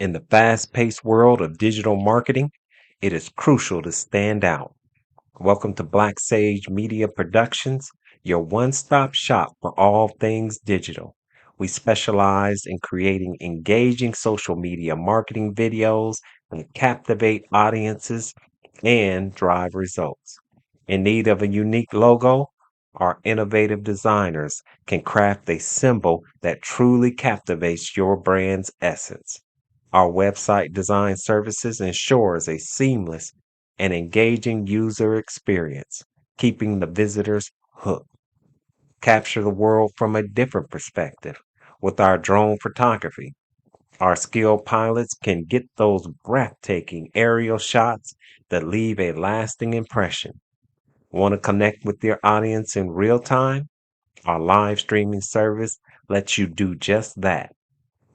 In the fast paced world of digital marketing, it is crucial to stand out. Welcome to Blaqsage Media Productions, your one stop shop for all things digital. We specialize in creating engaging social media marketing videos that captivate audiences and drive results. In need of a unique logo, our innovative designers can craft a symbol that truly captivates your brand's essence. Our website design services ensures a seamless and engaging user experience, keeping the visitors hooked. Capture the world from a different perspective with our drone photography. Our skilled pilots can get those breathtaking aerial shots that leave a lasting impression. Want to connect with your audience in real time? Our live streaming service lets you do just that.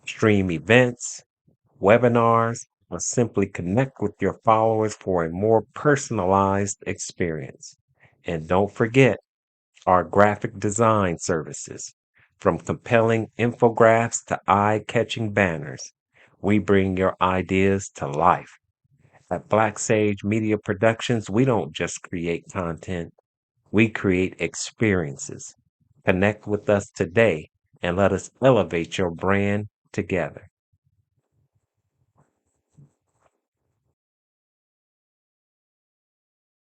Stream events, webinars, or simply connect with your followers for a more personalized experience. And don't forget our graphic design services. From compelling infographics to eye catching banners, we bring your ideas to life. At Blaqsage Media Productions, we don't just create content, we create experiences. Connect with us today and let us elevate your brand together.